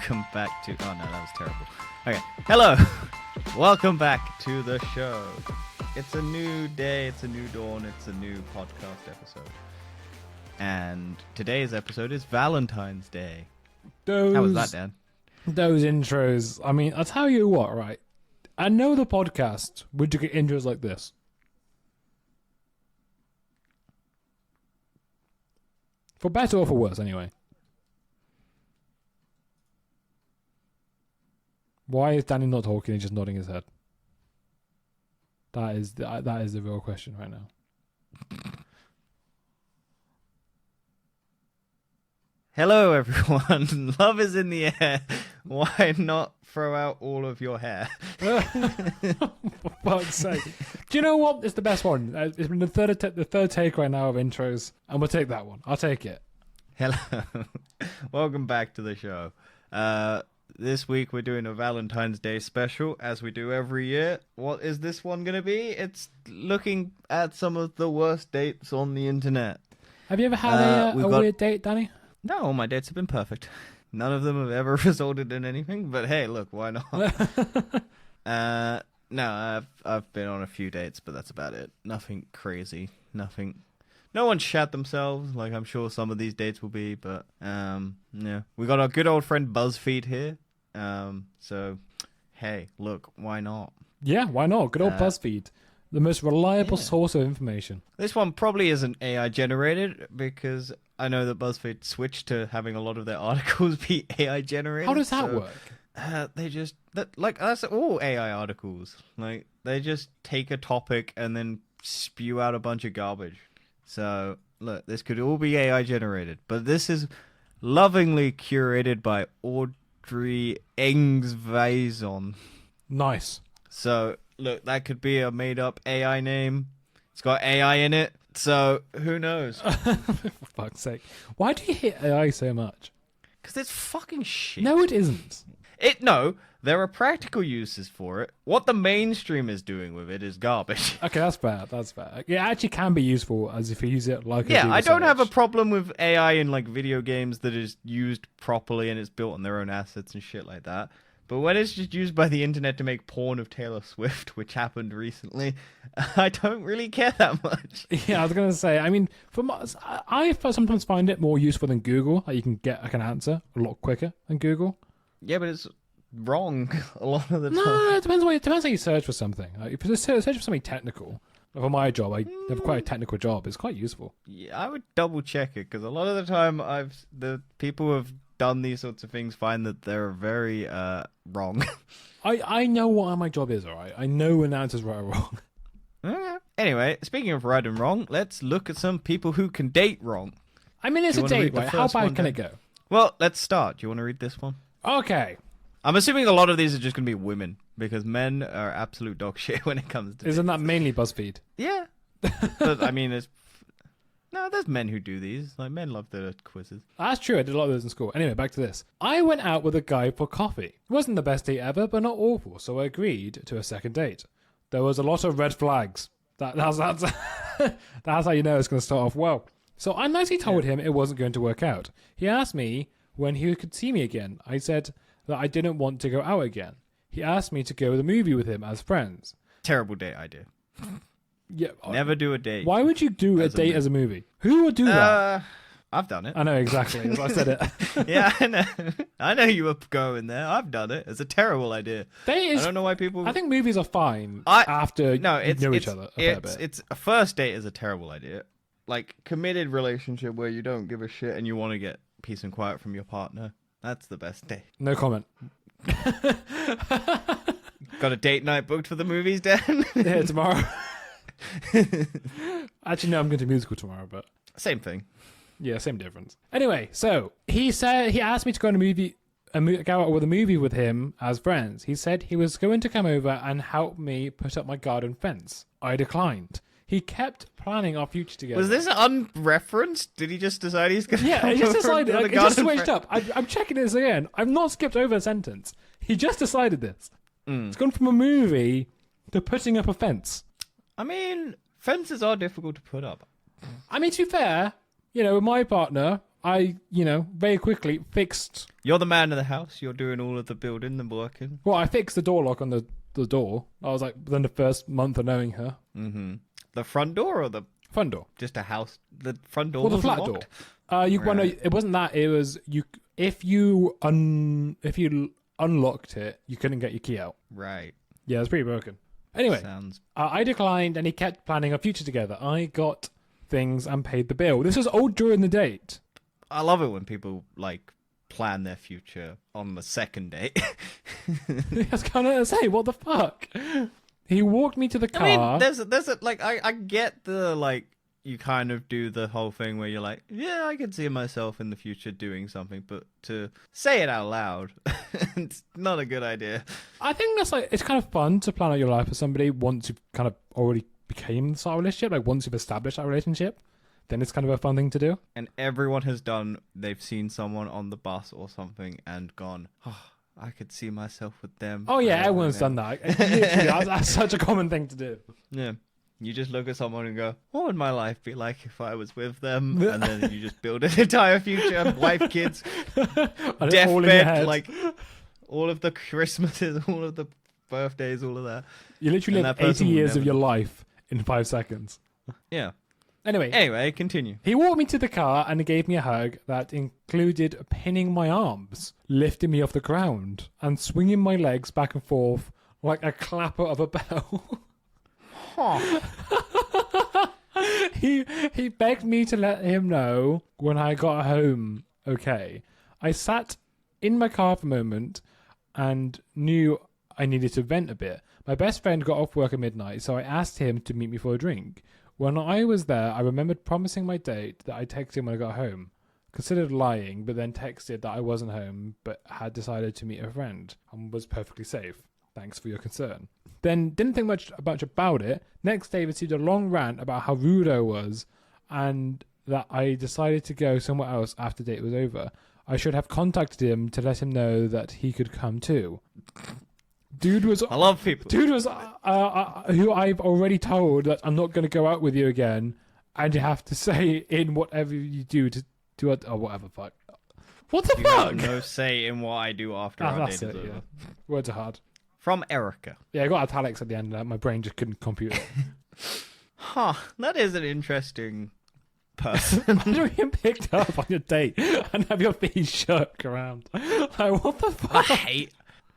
welcome back to... Oh no, that was terrible. Okay, hello. Welcome back to the show. It's a new day, it's a new dawn, it's a new podcast episode. And today's episode is Valentine's Day. How was that, Dan? Those intros. I mean, I'll tell you what, right? I know the podcast would you get intros like this. For better or for worse, anyway. Why is Danny not talking? He's just nodding his head. That is the real question right now. Hello, everyone. Love is in the air. Why not throw out all of your hair? For fuck's sake. Do you know what? It's the best one. It's been the third take right now of intros, and we'll take that one. I'll take it. Hello. Welcome back to the show. This week we're doing a Valentine's Day special, as we do every year. What is this one going to be? It's looking at some of the worst dates on the internet. Have you ever had a weird date, Danny? No, all my dates have been perfect. None of them have ever resulted in anything, but hey, look, why not? No, I've been on a few dates, but that's about it. Nothing crazy. Nothing. No one shat themselves, like I'm sure some of these dates will be, but yeah. We got our good old friend BuzzFeed here. So hey, look, why not? Yeah, why not? Good old BuzzFeed. The most reliable source of information. This one probably isn't AI generated because I know that BuzzFeed switched to having a lot of their articles be AI generated. How does that work? That's all AI articles. Like they just take a topic and then spew out a bunch of garbage. So look, this could all be AI generated, but this is lovingly curated by Audrey Engsvason. Nice. So look, that could be a made-up AI name. It's got AI in it, so who knows? For fuck's sake. Why do you hate AI so much? Because it's fucking shit. No, it isn't. No, there are practical uses for it. What the mainstream is doing with it is garbage. Okay, that's fair. That's fair. It actually can be useful as if you use it like Yeah, I don't have a problem with AI in like video games that is used properly and it's built on their own assets and shit like that. But when it's just used by the internet to make porn of Taylor Swift, which happened recently, I don't really care that much. Yeah, I was going to say, I mean, I sometimes find it more useful than Google. Like you can get like an answer a lot quicker than Google. Yeah, but it's wrong a lot of the time. No, it depends how you search for something. Like, if you search for something technical, for my job, I have quite a technical job. It's quite useful. Yeah, I would double check it because a lot of the time, the people who have done these sorts of things find that they're very wrong. I know what my job is, alright? I know when the answer's right or wrong. Anyway, speaking of right and wrong, let's look at some people who can date wrong. I mean, it's a date, right? How bad can it go? Well, let's start. Do you want to read this one? Okay. I'm assuming a lot of these are just going to be women, because men are absolute dog shit when it comes to Isn't that mainly BuzzFeed? Yeah. But, I mean, there's men who do these. Like, men love the quizzes. That's true. I did a lot of those in school. Anyway, back to this. I went out with a guy for coffee. It wasn't the best date ever, but not awful, so I agreed to a second date. There was a lot of red flags. That's how you know it's going to start off well. So I nicely told him it wasn't going to work out. He asked me when he could see me again. I said that I didn't want to go out again. He asked me to go to the movie with him as friends. Terrible date idea. Yeah, Never do a date. Why would you do a date as a movie? Who would do that? I've done it. I know exactly. As I said it. Yeah, I know. I know you were going there. I've done it. It's a terrible idea. I don't know why people. I think movies are fine after you know each other a fair bit. It's a first date is a terrible idea. Like committed relationship where you don't give a shit and you want to get peace and quiet from your partner. That's the best date. No comment. Got a date night booked for the movies, Dan? Yeah, tomorrow. Actually, no, I'm going to musical tomorrow, but same thing. Yeah, same difference. Anyway, so he asked me to go on go out with a movie with him as friends. He said he was going to come over and help me put up my garden fence. I declined. He kept planning our future together. Was this unreferenced? Did he just decide he's going to? Yeah, he just decided. He just switched up. I'm checking this again. I've not skipped over a sentence. He just decided this. It's gone from a movie to putting up a fence. I mean, fences are difficult to put up. I mean, to be fair, you know, with my partner, I, very quickly fixed. You're the man of the house. You're doing all of the building and working. Well, I fixed the door lock on the door. I was like, within the first month of knowing her. Mm-hmm. The front door or the Front door. just a house? The front door. Well, the was flat locked? door. Well, no, Right. it wasn't that. It was you. If you unlocked it, you couldn't get your key out. Right. Yeah, it was pretty broken. Anyway, Sounds. I declined, and he kept planning a future together. I got things and paid the bill. This was all during the date. I love it when people like plan their future on the second date. I was kind of say, what the fuck? He walked me to the car. I mean, there's a like I get the like you kind of do the whole thing where you're like, yeah, I can see myself in the future doing something, but to say it out loud, it's not a good idea. I think that's like, it's kind of fun to plan out your life with somebody once you've kind of already became the sort of relationship. Like once you've established that relationship, then it's kind of a fun thing to do. And everyone has done. They've seen someone on the bus or something and gone, oh, I could see myself with them. Oh yeah, forever everyone's now." done that. Literally, that's such a common thing to do. Yeah. You just look at someone and go, what would my life be like if I was with them? And then you just build an entire future, wife, kids, And it's all in your deathbed, head. like all of the Christmases, all of the birthdays, all of that. You literally and live that person 80 will years never of your know. life in 5 seconds. Yeah. Anyway, Continue. he walked me to the car and gave me a hug that included pinning my arms, lifting me off the ground, and swinging my legs back and forth like a clapper of a bell. Huh. He begged me to let him know when I got home. Okay. I sat in my car for a moment and knew I needed to vent a bit. My best friend got off work at midnight, so I asked him to meet me for a drink. When I was there, I remembered promising my date that I'd text him when I got home. Considered lying, but then texted that I wasn't home, but had decided to meet a friend and was perfectly safe. Thanks for your concern. Then didn't think much about it. Next day received a long rant about how rude I was and that I decided to go somewhere else after the date was over. I should have contacted him to let him know that he could come too. Dude was I love people. who I've already told that I'm not going to go out with you again, and you have to say in whatever you do to do it or whatever. Fuck. What the You fuck? have no say in what I do after our That's date is it. over. Yeah. Words are hard. From Erica. Yeah, I got italics at the end of that. My brain just couldn't compute it. Huh. That is an interesting person. Imagine being picked up on your date and have your feet shook around. Like, what the fuck?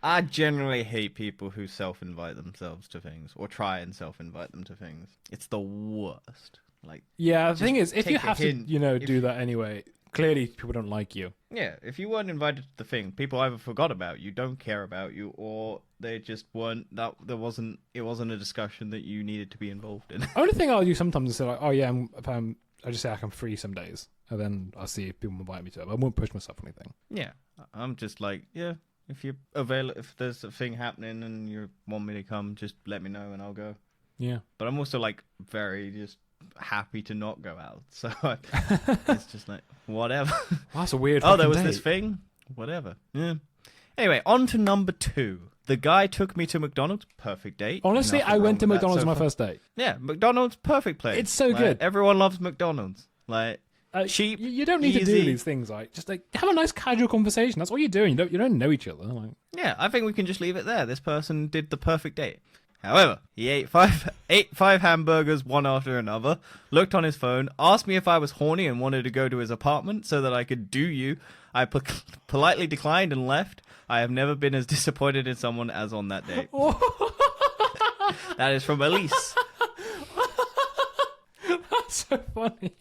I generally hate people who self-invite themselves to things or try and self-invite them to things. It's the worst. Like, Yeah, the Just thing is, if take you a have to, hint. do that anyway, clearly people don't like you. yeah, if you weren't invited to the thing, people either forgot about you, don't care about you, or they just weren't. It wasn't a discussion that you needed to be involved in. Only thing I'll do sometimes is say like, oh yeah, I just say I'm free some days, and then I'll see if people invite me to it. But I won't push myself or anything. Yeah, I'm just like, yeah, if there's a thing happening and you want me to come, just let me know and I'll go. Yeah. But I'm also like very just happy to not go out, so it's just like whatever. Well, that's a weird. Oh, there was fucking this date. thing. Whatever. Yeah. Anyway, on to number 2. The guy took me to McDonald's. Perfect date. Honestly, Nothing I wrong went to with that McDonald's so on my far. first date. Yeah, McDonald's, perfect place. It's so Like, good. Everyone loves McDonald's. Like, cheap. You don't need to do easy. these things, like just like have a nice casual conversation. That's all you're doing. You don't know each other. Like, Yeah, I think we can just leave it there. This person did the perfect date. However, he ate five hamburgers one after another, looked on his phone, asked me if I was horny and wanted to go to his apartment so that I could do you. I politely declined and left. I have never been as disappointed in someone as on that date. That is from Elise. that's so funny.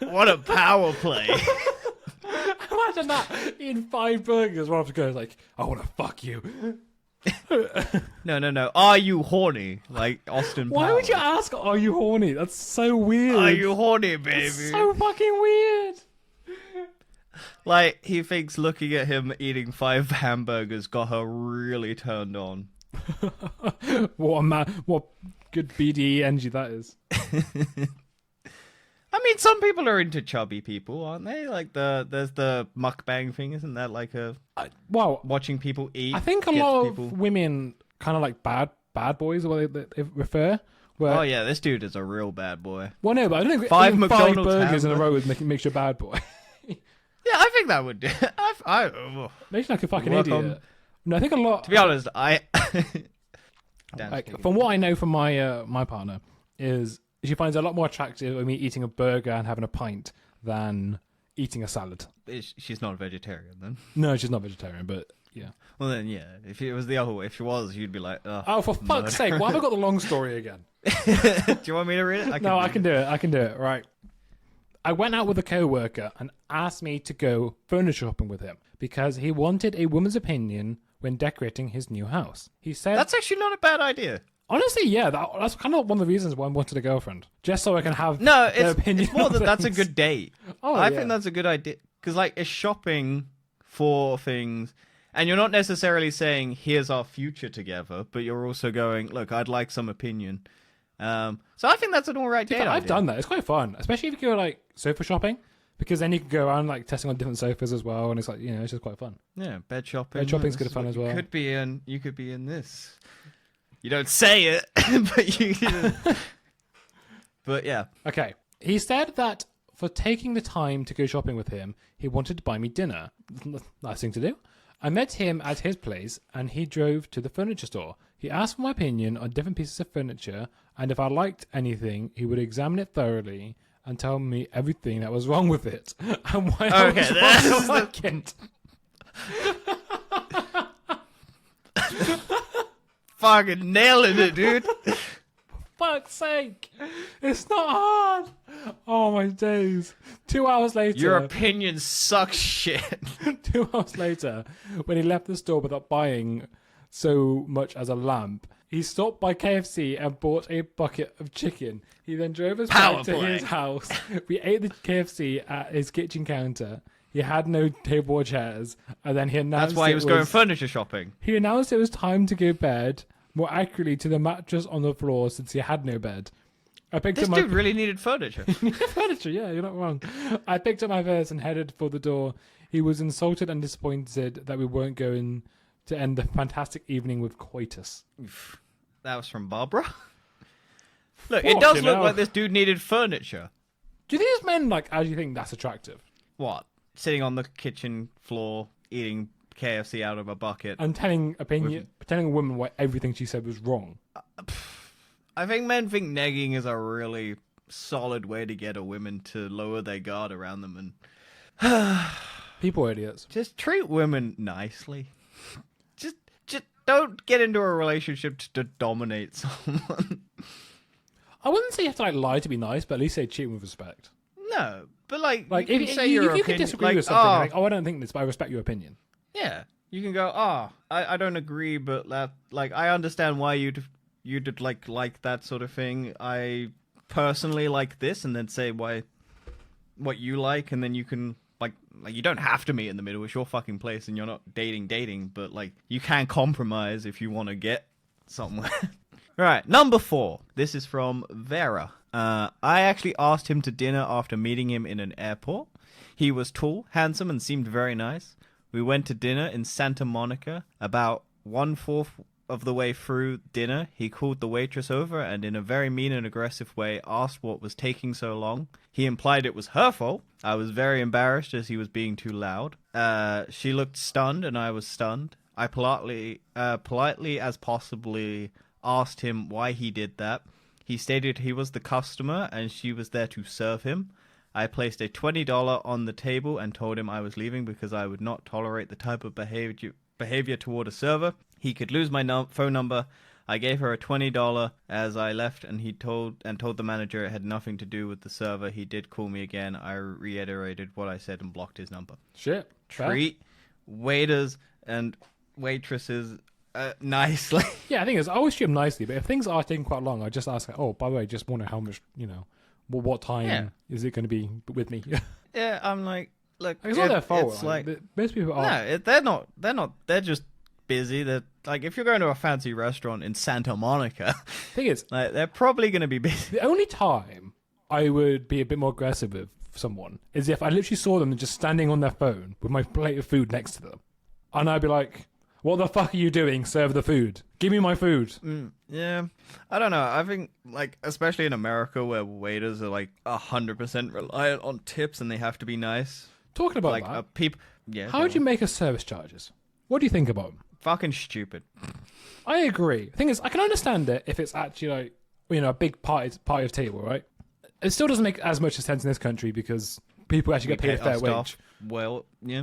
What a power play. Imagine that eating 5 burgers one after go like, I want to fuck you. No. Are you horny? Like Austin Why would you ask? Are you horny? That's so weird. Are you horny, baby? It's so fucking weird. Like, he thinks looking at him eating 5 hamburgers got her really turned on. What a man! What good BDE energy that is. I mean, some people are into chubby people, aren't they? Like, there's the mukbang thing, isn't that like a Well, watching people eat? I think a gets lot people... of women kind of like bad boys, or what they refer. Where, Oh yeah, this dude is a real bad boy. well, no, but I don't think 5 eating McDonald's 5 burgers in a hamburgers. row makes you a bad boy. Yeah, I think that would do. Oh. Makes you like a fucking Work idiot. on- No, I think a lot. To be honest, Like, from what I know from my my partner, is she finds it a lot more attractive of me eating a burger and having a pint than eating a salad. She's not a vegetarian then. No, she's not vegetarian, but yeah. Well then, yeah. If it was the other way, if she was, you'd be like, Oh, for fuck's sake! Why have I got the long story again? Do you want me to read it? No, I can do it. I can do it. Right. I went out with a co-worker and asked me to go furniture shopping with him because he wanted a woman's opinion when decorating his new house. He said, That's actually not a bad idea. honestly, yeah, that's kind of one of the reasons why I wanted a girlfriend, just so I can have No, their it's opinion. more on that that's a things. good date. Oh, I yeah. think that's a good idea because like it's shopping for things, and you're not necessarily saying here's our future together, but you're also going, look, I'd like some opinion. So I think that's an alright date. I've idea. done that. It's quite fun, especially if you go like sofa shopping, because then you can go around like testing on different sofas as well, and it's like it's just quite fun. Yeah, bed shopping. Bed shopping's This good is fun what as you well. Could be in. You could be in this. You don't say it, but you. But yeah. Okay. He said that for taking the time to go shopping with him, he wanted to buy me dinner. Nice thing to do. I met him at his place and he drove to the furniture store. He asked for my opinion on different pieces of furniture, and if I liked anything, he would examine it thoroughly and tell me everything that was wrong with it and why I was that's wrong to like it. Fucking nailing it, dude. Fuck's sake. It's not hard. Oh my days. 2 hours later. Your opinion sucks shit. 2 hours later, when he left the store without buying so much as a lamp, he stopped by KFC and bought a bucket of chicken. He then drove us Power back to play. his house. We ate the KFC at his kitchen counter. He had no table or chairs, and then he announced That's why he was going furniture shopping. He announced it was time to go bed, more accurately to the mattress on the floor since he had no bed. I picked This up dude my really needed furniture. furniture, yeah, you're not wrong. I picked up my purse and headed for the door. He was insulted and disappointed that we weren't going to end the fantastic evening with coitus. That was from Barbara. Look, it does look like this dude needed furniture. Do you think these men actually think that's attractive? What? Sitting on the kitchen floor, eating KFC out of a bucket. And telling a woman why everything she said was wrong. I think men think negging is a really solid way to get a woman to lower their guard around them and People are idiots. just treat women nicely. Just don't get into a relationship to dominate someone. I wouldn't say you have to lie to be nice, but at least say treat with respect. No, but like Like you if can say you your can opinion, disagree like, with something, I don't think this, but I respect your opinion. yeah, you can go, I don't agree, but that, like, I understand why you'd like that sort of thing. I personally like this, and then say what you like, and then you can like you don't have to meet in the middle. It's your fucking place, and you're not dating, but like you can compromise if you want to get somewhere. Right, number 4. This is from Vera. I actually asked him to dinner after meeting him in an airport. He was tall, handsome, and seemed very nice. We went to dinner in Santa Monica. About 1/4 of the way through dinner, he called the waitress over and in a very mean and aggressive way asked what was taking so long. He implied it was her fault. I was very embarrassed as he was being too loud. She looked stunned and I was stunned. I politely as possibly asked him why he did that. He stated he was the customer and she was there to serve him. I placed a $20 on the table and told him I was leaving because I would not tolerate the type of behavior toward a server. He could lose my phone number. I gave her a $20 as I left, and he told the manager it had nothing to do with the server. He did call me again. I reiterated what I said and blocked his number. Shit. Treat waiters and waitresses nicely. Yeah, I think it's I always treat them nicely, but if things are taking quite long, I just ask, oh, by the way, just wonder how much, what time is it going to be with me? Yeah, I'm like, look, It's not their fault. It's like most people are. no, they're not. They're just busy. They're like, if you're going to a fancy restaurant in Santa Monica, Thing is, like they're probably going to be busy. the only time I would be a bit more aggressive with someone is if I literally saw them just standing on their phone with my plate of food next to them, and I'd be like, "What the fuck are you doing? Serve the food. Give me my food." Yeah, I don't know. I think, like, especially in America where waiters are like 100% reliant on tips and they have to be nice. Talking about like that, people. Yeah. how do you make a service charges? What do you think about them? Fucking stupid. I agree. The thing is, I can understand it if it's actually like, a big party of table, right? It still doesn't make as much sense in this country because people actually get paid a fair our wage, staff well, yeah.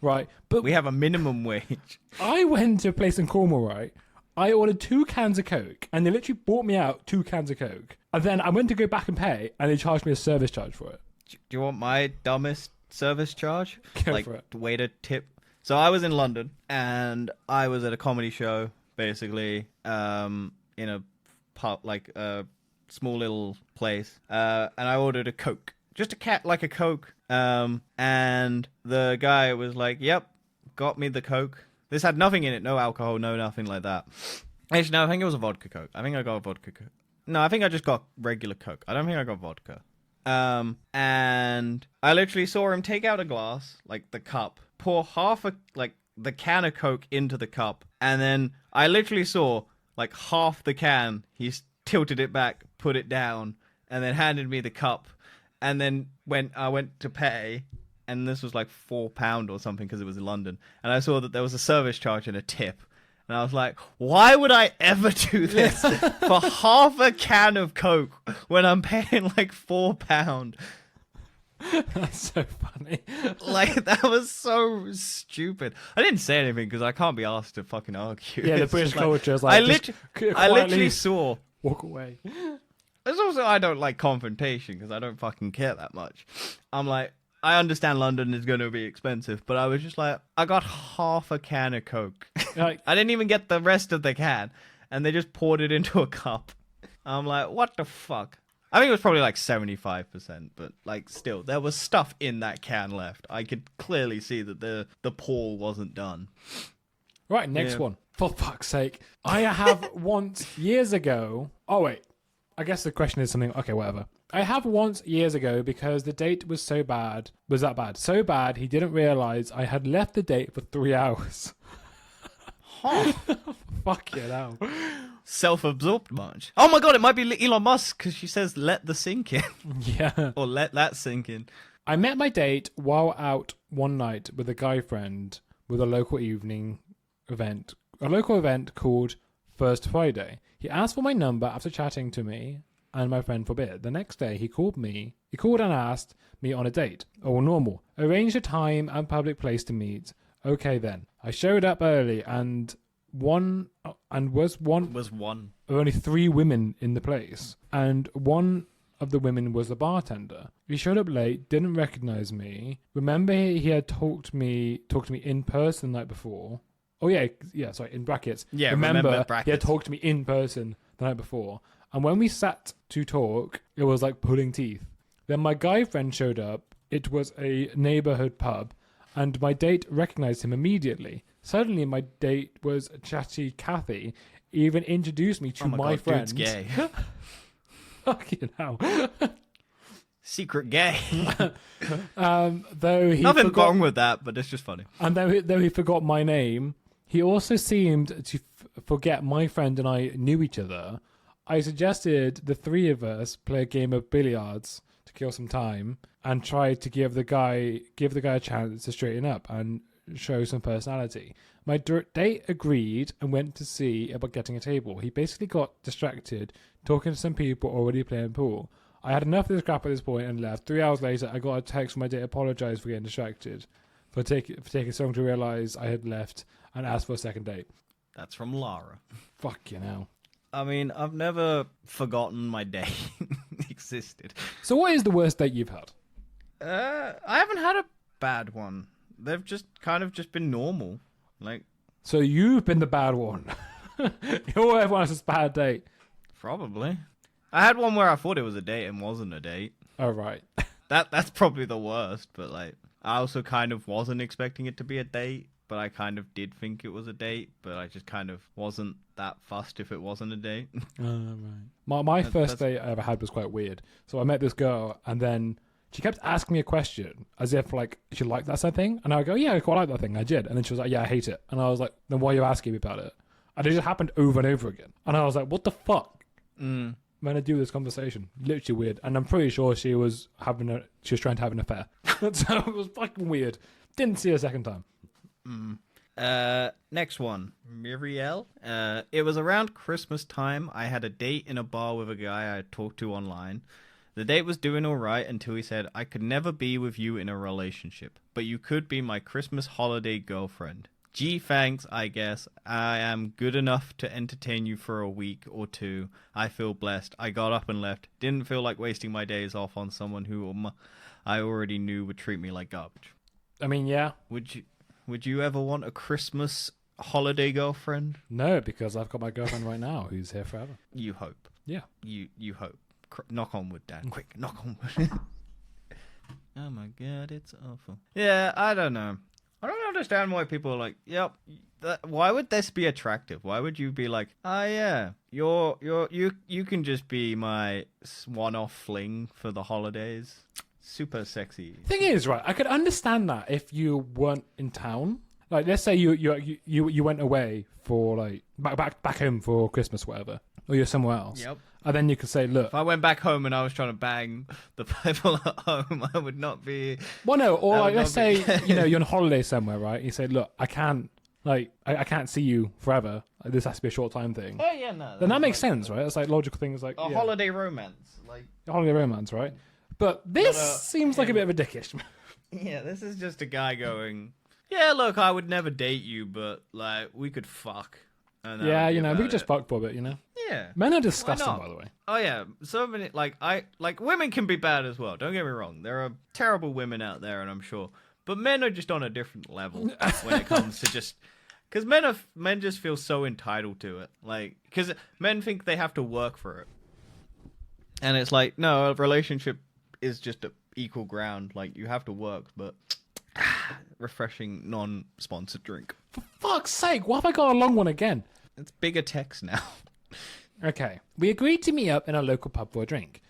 right? But We have a minimum wage. I went to a place in Cornwall, right? I ordered 2 cans of Coke, and they literally bought me out 2 cans of Coke. And then I went to go back and pay, and they charged me a service charge for it. Do you want my dumbest service charge? Go like for it. waiter tip. So I was in London and I was at a comedy show, basically, in a pub, like a small little place, and I ordered a Coke, just a Coke. And the guy was like, "Yep, got me the Coke." This had nothing in it, no alcohol, no nothing like that. Actually, no, I think it was a vodka Coke. I think I got a vodka Coke. No, I think I just got regular Coke. I don't think I got vodka. And I literally saw him take out a glass, like the cup, pour the can of Coke into the cup, and then I literally saw like half the can. He tilted it back, put it down, and then handed me the cup. And then when I went to pay, and this was like £4 or something because it was in London, and I saw that there was a service charge and a tip. And I was like, why would I ever do this for half a can of Coke when I'm paying like £4? That's so funny. Like, that was so stupid. I didn't say anything because I can't be asked to fucking argue. Yeah, the It's British just culture is I, like, I literally saw. walk away. It's also, I don't like confrontation because I don't fucking care that much. I'm like, I understand London is going to be expensive, but I was just like, I got half a can of Coke. Like, I didn't even get the rest of the can, and they just poured it into a cup. I'm like, what the fuck? I think it was probably like 75%, but like still, there was stuff in that can left. I could clearly see that the pour wasn't done. right, next Yeah. one. For fuck's sake. I have once, years ago... Oh, wait. I guess the question is something... Okay, whatever. I have once, years ago, because the date was so bad... Was that bad? So bad, he didn't realise I had left the date for 3 hours. Huh. Fuck you now. Self-absorbed much. Oh my god, it might be Elon Musk because she says let the sink in. Yeah. Or let that sink in. I met my date while out one night with a guy friend with a local event called First Friday. He asked for my number after chatting to me and my friend forbid. The next day he called and asked me on a date. All normal. Arranged a time and public place to meet. Okay then. I showed up early and was one of only 3 women in the place, and one of the women was the bartender. He showed up late, didn't recognize me. Remember he had talked to me in person the night before. Oh yeah, sorry, in brackets. Yeah, remember brackets. he had talked to me in person the night before. And when we sat to talk, it was like pulling teeth. Then my guy friend showed up. It was a neighborhood pub, and my date recognized him immediately. Suddenly, my date was chatty Kathy, even introduced me to my God, friend. dude's gay. Fucking hell. Secret gay. Though he Nothing forgot, wrong with that, but it's just funny. and though he forgot my name, he also seemed to forget my friend and I knew each other. I suggested the 3 of us play a game of billiards to kill some time and try to give the guy a chance to straighten up and show some personality. My date agreed and went to see about getting a table. He basically got distracted talking to some people already playing pool. I had enough of this crap at this point and left. 3 hours later, I got a text from my date apologized for getting distracted, for taking so long to realize I had left and asked for a second date. That's from Lara. Fuck you now. I mean, I've never forgotten my day existed. So what is the worst date you've had? I haven't had a bad one. They've just kind of just been normal. Like, So you've been the bad one. You're everyone else's bad date. probably. I had one where I thought it was a date and wasn't a date. Oh, right. That's probably the worst, but like, I also kind of wasn't expecting it to be a date, but I kind of did think it was a date, but I just kind of wasn't that fussed if it wasn't a date. Right. My first date I ever had was quite weird. So I met this girl, and then she kept asking me a question as if like she liked that sort of thing, and I would go, "Yeah, I quite like that thing. I did." And then she was like, "Yeah, I hate it." And I was like, "Then why are you asking me about it?" And it just happened over and over again. And I was like, "What the fuck?" When I do this conversation, literally weird. And I'm pretty sure she was trying to have an affair. So it was fucking weird. Didn't see her a second time. Next one, Muriel. It was around Christmas time. I had a date in a bar with a guy I talked to online. The date was doing all right until he said, I could never be with you in a relationship, but you could be my Christmas holiday girlfriend. Gee, thanks, I guess. I am good enough to entertain you for a week or two. I feel blessed. I got up and left. Didn't feel like wasting my days off on someone who I already knew would treat me like garbage. I mean, yeah. Would you ever want a Christmas holiday girlfriend? No, because I've got my girlfriend right now who's here forever. You hope. Yeah. You hope. Knock on wood, Dad. Quick, knock on wood. Oh my god, it's awful. Yeah, I don't know. I don't understand why people are like, yep. Why would this be attractive? Why would you be like, yeah, you can just be my one-off fling for the holidays? Super sexy. Thing is, right, I could understand that if you weren't in town. Like, let's say you went away for like back home for Christmas, whatever, or you're somewhere else. Yep. And then you could say, look. If I went back home and I was trying to bang the people at home, I would not be. Well, no, or like, let's say you're on holiday somewhere, right? You say, look, I can't see you forever. Like, this has to be a short time thing. Oh yeah, no. Then that makes sense, right? It's like logical things like a holiday romance, like a holiday romance, right? But this seems like a bit of a dickish. Yeah, this is just a guy going, yeah, look, I would never date you, but like we could fuck. Yeah, we could just fuck for a bit, Yeah. Men are disgusting, by the way. Oh yeah, so many like women can be bad as well. Don't get me wrong. There are terrible women out there, and I'm sure, but men are just on a different level when it comes to just because men just feel so entitled to it, like because men think they have to work for it, and it's like no, a relationship is just a equal ground. Like you have to work, but refreshing non-sponsored drink. For fuck's sake, why have I got a long one again? It's bigger text now. Okay. We agreed to meet up in a local pub for a drink.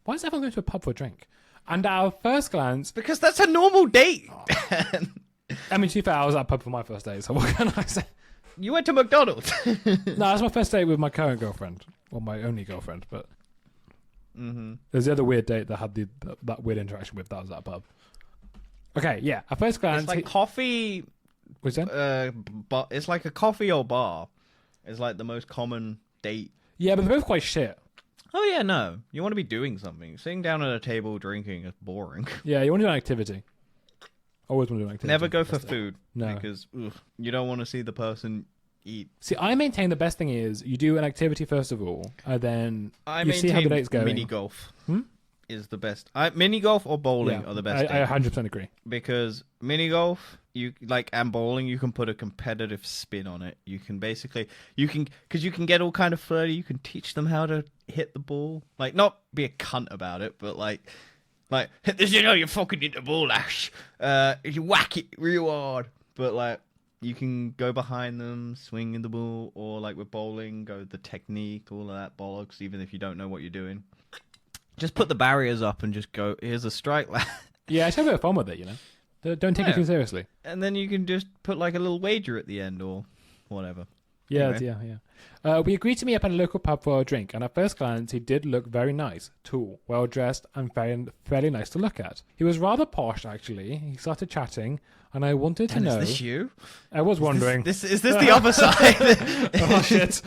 Why is everyone going to a pub for a drink? And at our first glance... Because that's a normal date. I mean, to be fair, I was at a pub for my first date, so what can I say? You went to McDonald's. No, that's my first date with my current girlfriend. Well, my only girlfriend, but... Mm-hmm. There's the other weird date that I had that weird interaction with. That was at a pub. Okay, yeah. At first glance... It's like coffee... What's that? But it's like a coffee or bar. It's like the most common date. Yeah, but they're both quite shit. Oh yeah, no. You want to be doing something. Sitting down at a table drinking is boring. Yeah, you want to do an activity. Always want to do an activity. Never go for food. No. Because you don't want to see the person eat. See, I maintain the best thing is you do an activity first of all, and then you see how the date's going. Mini golf is the best. Mini golf or bowling are the best. I 100% agree. Because mini golf, and bowling, you can put a competitive spin on it. You can basically, because you can get all kind of flirty. You can teach them how to hit the ball. Like, not be a cunt about it, but like hit this, you fucking hit the ball, Ash. You whack it real hard. But like, you can go behind them, swing in the ball, or like with bowling, go the technique, all of that bollocks, even if you don't know what you're doing. Just put the barriers up and just go, here's a strike, lad. Yeah, just have a bit of fun with it, Don't take it too seriously. And then you can just put like a little wager at the end or whatever. Yeah, Anyway. yeah. We agreed to meet up at a local pub for a drink, and at first glance, he did look very nice, tall, well-dressed, and fairly nice to look at. He was rather posh, actually. He started chatting, and I wanted to know... Is this you? I was wondering... Is this the other side? Oh, shit.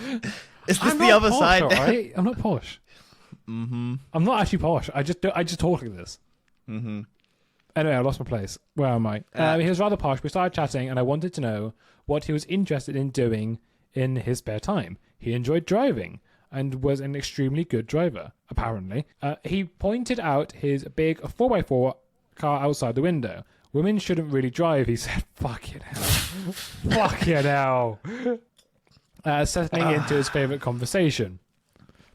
Is this the other side? Right? I'm not posh. Mm-hmm. I'm not actually posh. I just talk like this. Mm-hmm. Anyway, I lost my place. Where am I? He was rather posh. We started chatting, and I wanted to know what he was interested in doing in his spare time. He enjoyed driving and was an extremely good driver, apparently. He pointed out his big 4x4 car outside the window. Women shouldn't really drive, he said. Fucking hell. Fucking hell. Settling into his favourite conversation.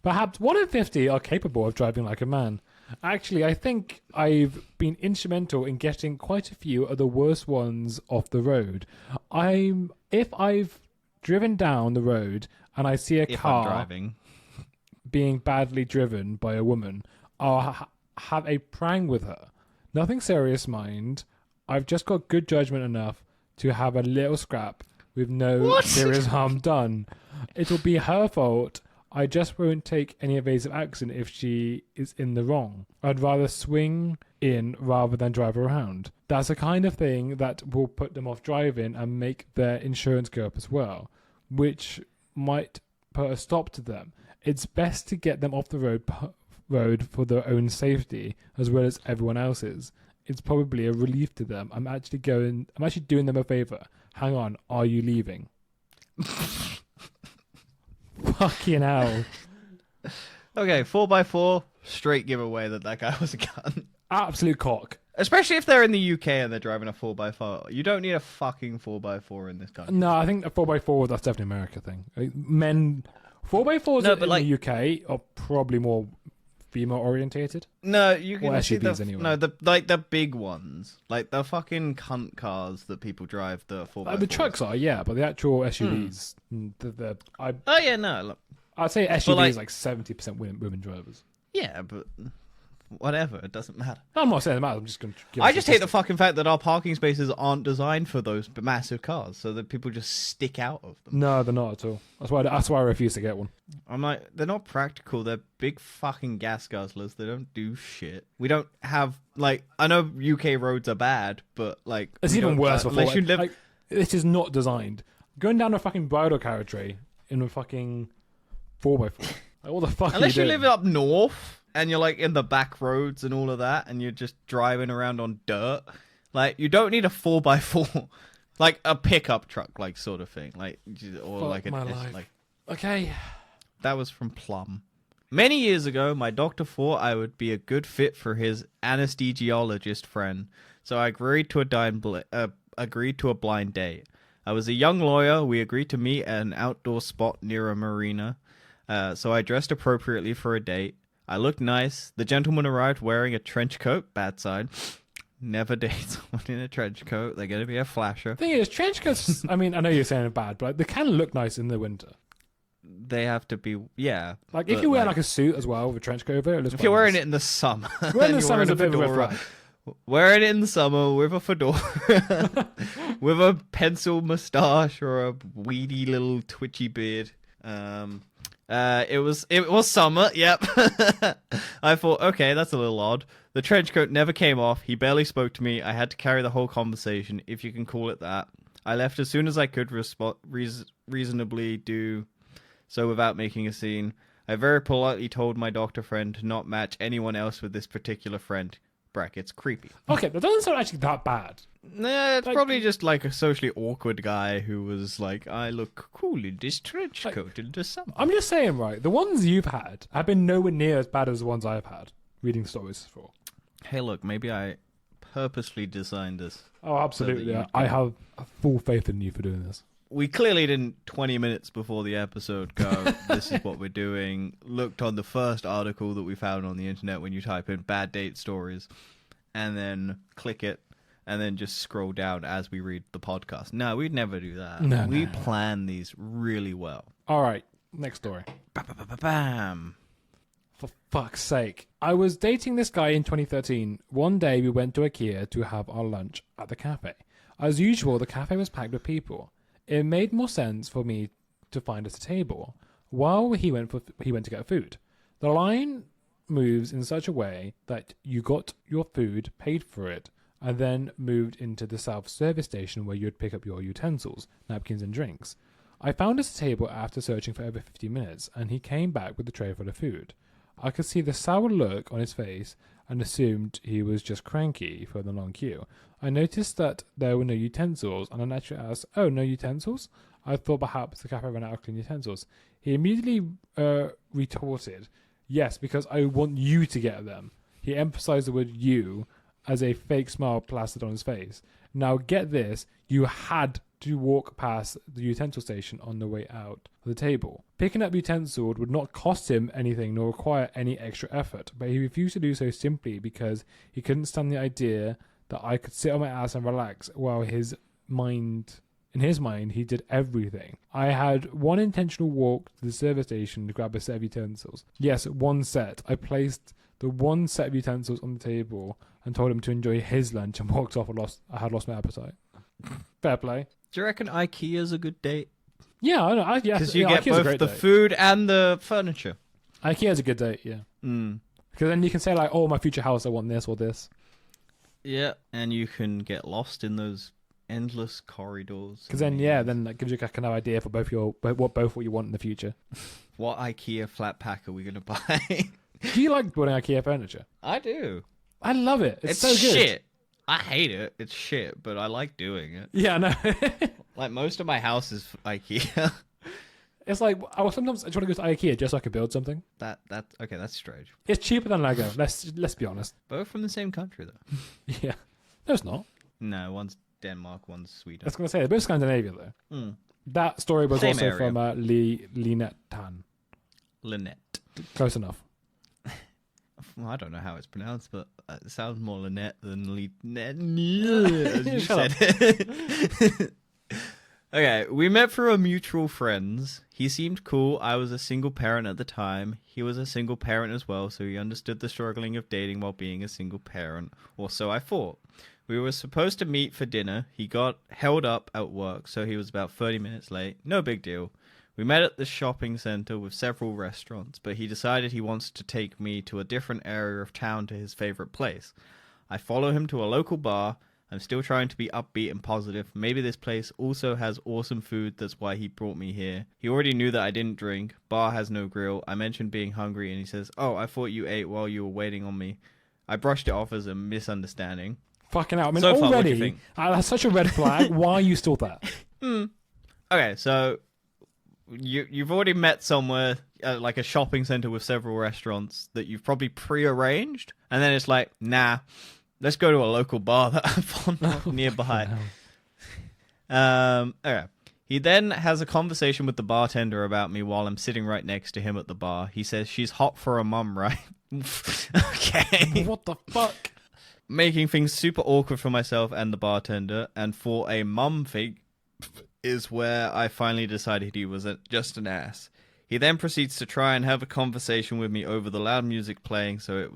Perhaps 1 in 50 are capable of driving like a man. Actually, I think I've been instrumental in getting quite a few of the worst ones off the road. If I've driven down the road and I see a car being badly driven by a woman, I'll have a prang with her. Nothing serious, mind. I've just got good judgment enough to have a little scrap with no serious harm done. It'll be her fault. I just won't take any evasive action if she is in the wrong. I'd rather swing in rather than drive around. That's the kind of thing that will put them off driving and make their insurance go up as well, which might put a stop to them. It's best to get them off the road for their own safety as well as everyone else's. It's probably a relief to them. I'm actually doing them a favor. Hang on, are you leaving? Fucking hell. Okay, 4x4, straight giveaway that guy was a gun. Absolute cock. Especially if they're in the UK and they're driving a 4x4. You don't need a fucking 4x4 in this country. No, I think a 4x4, that's definitely an America thing. Men, 4x4s in the UK are probably more female orientated. No, you can see SUVs anyway. No, the big ones, like the fucking cunt cars that people drive. The 4x4s. The trucks are, yeah, but the actual SUVs, oh yeah, no. Look. I'd say SUVs is like 70% women drivers. Yeah, but whatever, it doesn't matter. No, I'm not saying it matters. I'm just going to. I just hate the fucking fact that our parking spaces aren't designed for those massive cars, so that people just stick out of them. No, they're not at all. That's why I refuse to get one. I'm like, they're not practical. They're big fucking gas guzzlers. They don't do shit. We don't have I know UK roads are bad, but it's even worse for unless you live. Like, this is not designed. Going down a fucking bridle carriageway in a fucking 4x4. Like, what the fuck? Unless are you doing? live up north and you're in the back roads and all of that, and you're just driving around on dirt, you don't need a 4x4, like a pickup truck, sort of thing, or Fuck my life. Okay. That was from Plum. Many years ago, my doctor thought I would be a good fit for his anesthesiologist friend, so I agreed to a blind date. I was a young lawyer. We agreed to meet at an outdoor spot near a marina, so I dressed appropriately for a date. I looked nice. The gentleman arrived wearing a trench coat. Bad side. Never date someone in a trench coat. They're going to be a flasher. Thing is, trench coats, I mean, I know you're saying it bad, but they can look nice in the winter. They have to be, yeah. If you wear a suit as well with a trench coat over it, looks if you're wearing it in the summer. Wearing it in the summer is a bit of a red flag. Wearing it in the summer with a fedora, with a pencil mustache or a weedy little twitchy beard. It was summer. Yep. I thought, okay, that's a little odd. The trench coat never came off. He barely spoke to me. I had to carry the whole conversation, if you can call it that. I left as soon as I could reasonably do so without making a scene. I very politely told my doctor friend to not match anyone else with this particular friend. Brackets creepy. Okay, that doesn't sound actually that bad. Nah, it's probably just a socially awkward guy who was I look cool in this trench coat in the summer. I'm just saying, right, the ones you've had have been nowhere near as bad as the ones I've had reading stories for. Hey, look, maybe I purposely designed this. Oh, absolutely. So I have full faith in you for doing this. We clearly didn't 20 minutes before the episode go, this is what we're doing. Looked on the first article that we found on the internet when you type in bad date stories, and then click it, and then just scroll down as we read the podcast. No, we'd never do that. No, we plan these really well. All right, next story. Bam. For fuck's sake. I was dating this guy in 2013. One day we went to IKEA to have our lunch at the cafe. As usual, the cafe was packed with people. It made more sense for me to find us a table while he went to get food. The line moves in such a way that you got your food, paid for it, and then moved into the self-service station where you'd pick up your utensils, napkins and drinks. I found us a table after searching for over 50 minutes, and he came back with a tray full of food. I could see the sour look on his face and assumed he was just cranky for the long queue. I noticed that there were no utensils, and I naturally asked, "Oh, no utensils?" I thought perhaps the cafe ran out of clean utensils. He immediately retorted, "Yes, because I want you to get them." He emphasized the word "you" as a fake smile plastered on his face. Now get this, you had to walk past the utensil station on the way out of the table. Picking up utensils would not cost him anything nor require any extra effort, but he refused to do so simply because he couldn't stand the idea that I could sit on my ass and relax while in his mind he did everything. I had one intentional walk to the service station to grab a set of utensils. Yes, one set. I placed the one set of utensils on the table and told him to enjoy his lunch and walked off. I had lost my appetite. Fair play. Do you reckon IKEA's a good date? Yeah, I know. Yeah, Because you yeah, get IKEA's a both great the date. food and the furniture. IKEA's a good date, yeah. Mm. Because then you can say like, oh, my future house, I want this or this. Yeah, and you can get lost in those endless corridors. Because then, yeah, then that gives you like an idea for both what you want in the future. What IKEA flat pack are we going to buy? Do you like building IKEA furniture? I do. I love it. It's so good. shit. I hate it. It's shit, but I like doing it. Yeah, no. Like most of my house is IKEA. It's like I will sometimes I try to go to IKEA just so I can build something. Okay, that's strange. It's cheaper than Lego. Let's be honest. Both from the same country though. Yeah. No, it's not. No, one's Denmark, one's Sweden. I was going to say they're both Scandinavia though. Mm. That story was Same also area. from Lynette Tan. Lynette. Close enough. Well, I don't know how it's pronounced, but it sounds more Lynette than Lynette. As you Shut said it. Okay, we met through a mutual friends. He seemed cool. I was a single parent at the time. He was a single parent as well, so he understood the struggling of dating while being a single parent, or so I thought. We were supposed to meet for dinner. He got held up at work, so he was about 30 minutes late. No big deal. We met at the shopping center with several restaurants, but he decided he wants to take me to a different area of town to his favorite place. I follow him to a local bar. I'm still trying to be upbeat and positive. Maybe this place also has awesome food, that's why he brought me here. He already knew that I didn't drink. Bar has no grill. I mentioned being hungry and he says, "Oh, I thought you ate while you were waiting on me." I brushed it off as a misunderstanding. Fucking hell. I mean, So far, what do you already, think? that's such a red flag. Why are you still there? Okay, so you've already met somewhere, like a shopping center with several restaurants that you've probably pre-arranged, and then it's like, nah, let's go to a local bar that I found nearby. Okay. He then has a conversation with the bartender about me while I'm sitting right next to him at the bar. He says she's hot for a mum, right? Okay. What the fuck? Making things super awkward for myself and the bartender, and for a mum thing is where I finally decided he was just an ass. He then proceeds to try and have a conversation with me over the loud music playing, so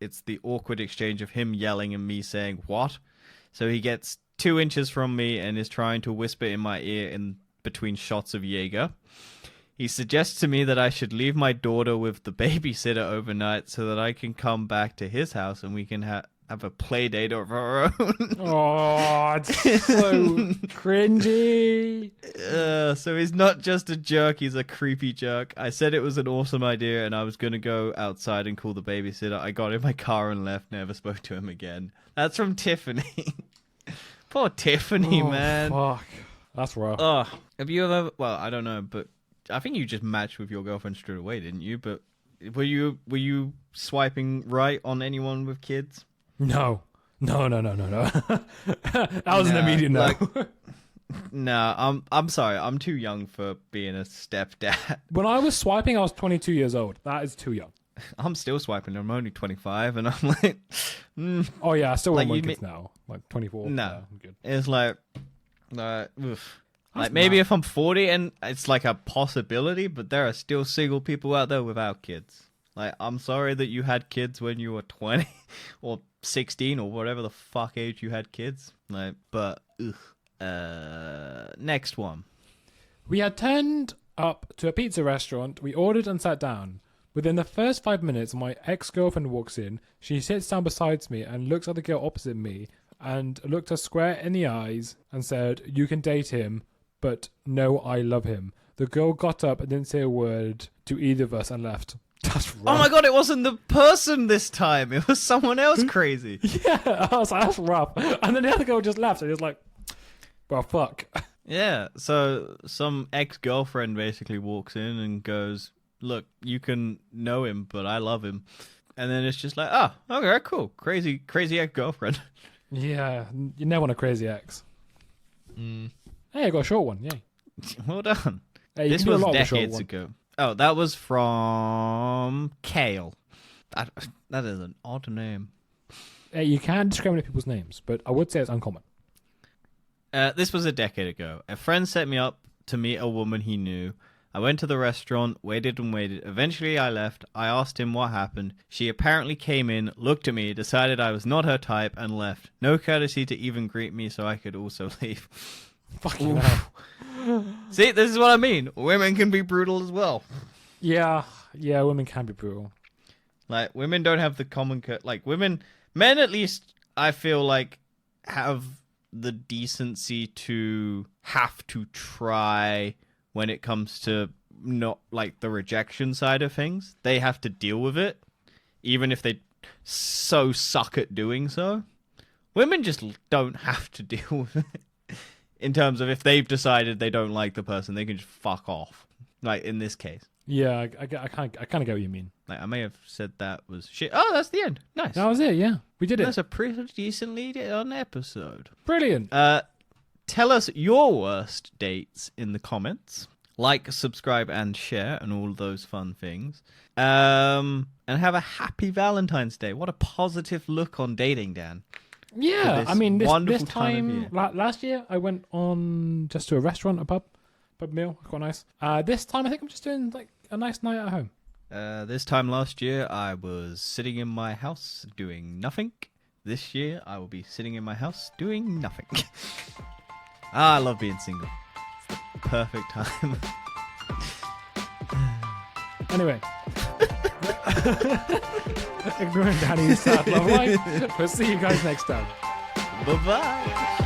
it's the awkward exchange of him yelling and me saying, "What?" So he gets 2 inches from me and is trying to whisper in my ear in between shots of Jaeger. He suggests to me that I should leave my daughter with the babysitter overnight so that I can come back to his house and we can have a play date of our own. Oh, it's so cringy. So he's not just a jerk, he's a creepy jerk. I said it was an awesome idea and I was going to go outside and call the babysitter. I got in my car and left, never spoke to him again. That's from Tiffany. Poor Tiffany, man. Fuck. That's rough. Oh, have you ever... Well, I don't know, but I think you just matched with your girlfriend straight away, didn't you? But were you swiping right on anyone with kids? No. That was an immediate no. No, I'm sorry. I'm too young for being a stepdad. When I was swiping, I was 22 years old. That is too young. I'm still swiping. I'm only 25, and I'm like, Oh yeah, I still Like, want you kids now. Like 24. No. Yeah, I'm good. it's like, oof. Like That's maybe mad. if I'm 40 and it's like a possibility, but there are still single people out there without kids. Like, I'm sorry that you had kids when you were 20 or 16 or whatever the fuck age you had kids. Like, but next one. We had turned up to a pizza restaurant. We ordered and sat down. Within the first 5 minutes, my ex-girlfriend walks in. She sits down beside me and looks at the girl opposite me and looked her square in the eyes and said, "You can date him, but no, I love him." The girl got up and didn't say a word to either of us and left. That's rough. Oh my god, it wasn't the person this time. It was someone else crazy. Yeah, I was like, that's rough. And then the other girl just left. And he was like, well, fuck. Yeah, so some ex-girlfriend basically walks in and goes, "Look, you can know him, but I love him." And then it's just like, oh, okay, cool. Crazy ex-girlfriend. Yeah, you never want a crazy ex. Hey, I got a short one. Yay. Well done. Hey, you This can do a was lot with a short decades one. ago. Oh, that was from Kale. That is an odd name. Hey, you can discriminate people's names, but I would say it's uncommon. This was a decade ago. A friend set me up to meet a woman he knew. I went to the restaurant, waited and waited. Eventually I left. I asked him what happened. She apparently came in, looked at me, decided I was not her type, and left. No courtesy to even greet me so I could also leave. Fucking hell. See, this is what I mean. Women can be brutal as well. Yeah, women can be brutal. Like, women don't have the common... men at least, I feel like, have the decency to have to try when it comes to not, like, the rejection side of things. They have to deal with it, even if they so suck at doing so. Women just don't have to deal with it. In terms of if they've decided they don't like the person, they can just fuck off. Like, in this case. Yeah, I kind of get what you mean. Like, I may have said that was shit. Oh, that's the end. Nice. That was it, yeah. We did it. That's a pretty decently done episode. Brilliant. Tell us your worst dates in the comments. Like, subscribe, and share, and all those fun things. And have a happy Valentine's Day. What a positive look on dating, Dan. Yeah, I mean, this time last year, I went on just to a restaurant, a pub meal, quite nice. This time, I think I'm just doing like a nice night at home. This time last year, I was sitting in my house doing nothing. This year, I will be sitting in my house doing nothing. I love being single. It's the perfect time. Anyway. Ignoring Danny's sad love life. We'll see you guys next time. Bye-bye.